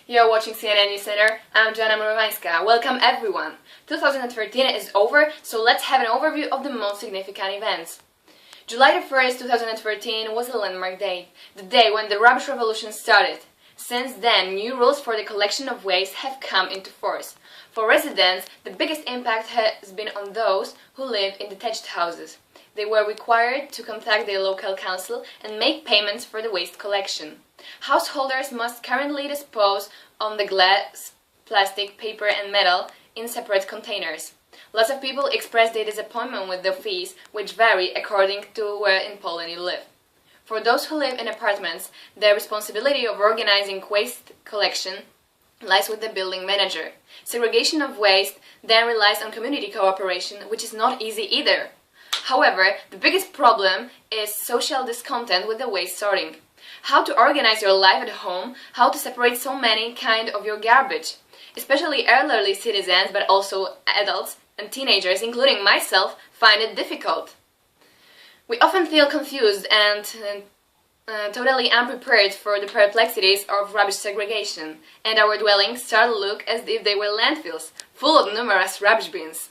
You're watching CNN News Center. I'm Joannę Murowańska. Welcome everyone. 2013 is over, so let's have an overview of the most significant events. July 1st, 2013 was a landmark day, the day when the rubbish revolution started. Since then, new rules for the collection of waste have come into force. For residents, the biggest impact has been on those who live in detached houses. They were required to contact their local council and make payments for the waste collection. Householders must currently dispose of the glass, plastic, paper and metal in separate containers. Lots of people express their disappointment with the fees, which vary according to where in Poland you live. For those who live in apartments, the responsibility of organizing waste collection lies with the building manager. Segregation of waste then relies on community cooperation, which is not easy either. However, the biggest problem is social discontent with the waste sorting. How to organize your life at home, how to separate so many kinds of your garbage. Especially elderly citizens, but also adults and teenagers, including myself, find it difficult. We often feel confused and totally unprepared for the perplexities of rubbish segregation, and our dwellings start to look as if they were landfills, full of numerous rubbish bins.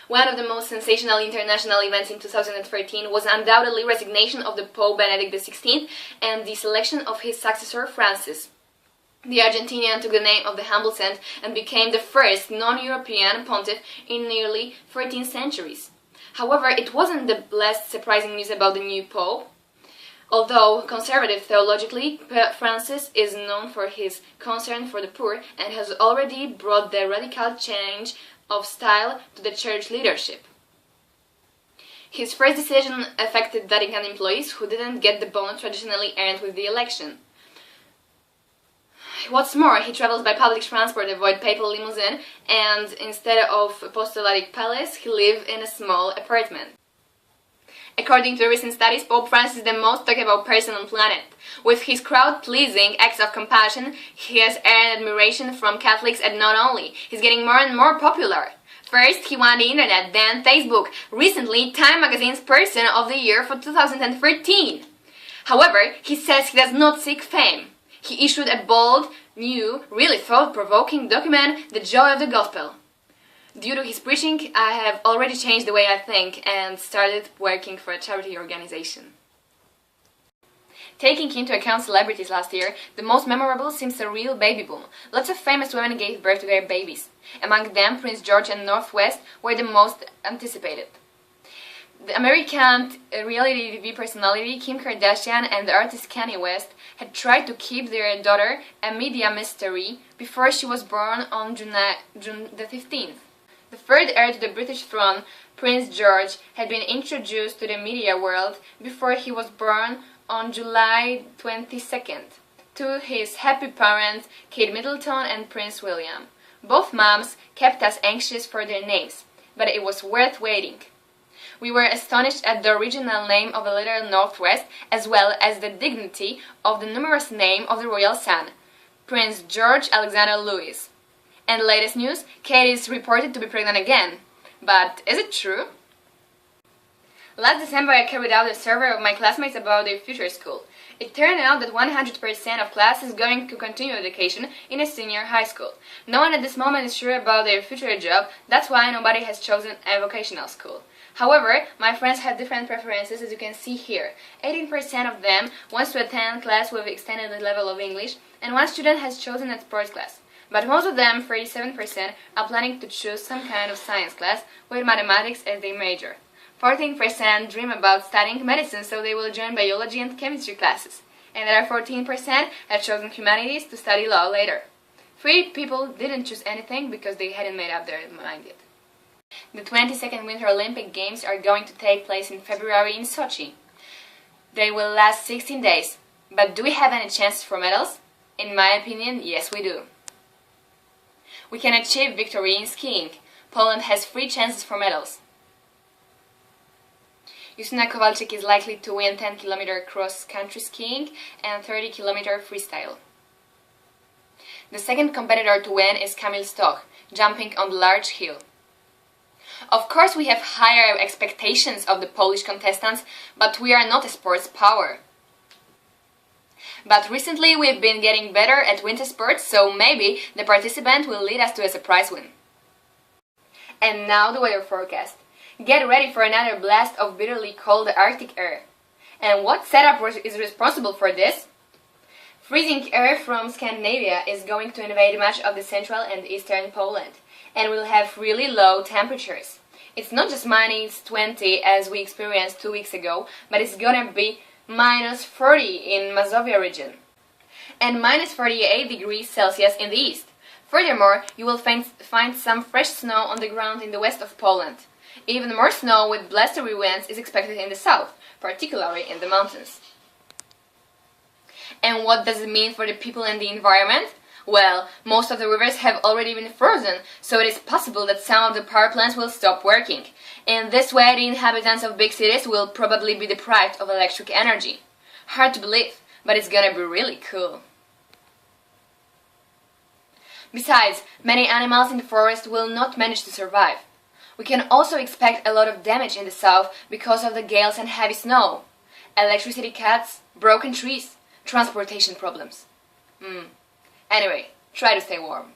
One of the most sensational international events in 2013 was undoubtedly resignation of the Pope Benedict XVI and the selection of his successor Francis. The Argentinian took the name of the humble saint and became the first non-European pontiff in nearly 13 centuries. However, it wasn't the less surprising news about the new Pope. Although conservative theologically, Francis is known for his concern for the poor and has already brought the radical change of style to the church leadership. His first decision affected Vatican employees who didn't get the bonus traditionally earned with the election. What's more, he travels by public transport, avoid papal limousine, and instead of apostolic palace, he lives in a small apartment. According to recent studies, Pope Francis is the most talked about person on the planet. With his crowd-pleasing acts of compassion, he has earned admiration from Catholics, and not only. He's getting more and more popular. First, he won the internet, then Facebook. Recently, Time magazine's Person of the Year for 2013. However, he says he does not seek fame. He issued a bold, new, really thought-provoking document, The Joy of the Gospel. Due to his preaching, I have already changed the way I think and started working for a charity organization. Taking into account celebrities last year, the most memorable seems a real baby boom. Lots of famous women gave birth to their babies. Among them, Prince George and Northwest were the most anticipated. The American reality TV personality Kim Kardashian and the artist Kanye West had tried to keep their daughter a media mystery before she was born on June the 15th. The third heir to the British throne, Prince George, had been introduced to the media world before he was born on July 22nd, to his happy parents, Kate Middleton and Prince William. Both moms kept us anxious for their names, but it was worth waiting. We were astonished at the original name of the little Northwest, as well as the dignity of the numerous name of the royal son, Prince George Alexander Louis. And the latest news, Kate is reported to be pregnant again. But is it true? Last December I carried out a survey of my classmates about their future school. It turned out that 100% of class is going to continue education in a senior high school. No one at this moment is sure about their future job, that's why nobody has chosen a vocational school. However, my friends have different preferences, as you can see here. 18% of them wants to attend class with extended level of English, and one student has chosen a sports class. But most of them, 37%, are planning to choose some kind of science class with mathematics as their major. 14% dream about studying medicine, so they will join biology and chemistry classes. And there are 14% have chosen humanities to study law later. 3 people didn't choose anything because they hadn't made up their mind yet. The 22nd Winter Olympic Games are going to take place in February in Sochi. They will last 16 days. But do we have any chances for medals? In my opinion, yes we do. We can achieve victory in skiing. Poland has 3 chances for medals. Justyna Kowalczyk is likely to win 10-kilometer cross-country skiing and 30-kilometer freestyle. The second competitor to win is Kamil Stoch, jumping on the large hill. Of course we have higher expectations of the Polish contestants, but we are not a sports power. But recently we've been getting better at winter sports, so maybe the participant will lead us to a surprise win. And now the weather forecast. Get ready for another blast of bitterly cold Arctic air. And what setup is responsible for this? Freezing air from Scandinavia is going to invade much of the central and eastern Poland, and we'll have really low temperatures. It's not just minus 20 as we experienced 2 weeks ago, but it's gonna be minus 40 in Mazovia region, and minus 48 degrees Celsius in the east. Furthermore, you will find some fresh snow on the ground in the west of Poland. Even more snow with blustery winds is expected in the south, particularly in the mountains. And what does it mean for the people and the environment? Well, most of the rivers have already been frozen, so it is possible that some of the power plants will stop working. In this way, the inhabitants of big cities will probably be deprived of electric energy. Hard to believe, but it's gonna be really cool. Besides, many animals in the forest will not manage to survive. We can also expect a lot of damage in the south because of the gales and heavy snow. Electricity cuts, broken trees, transportation problems. Anyway, try to stay warm.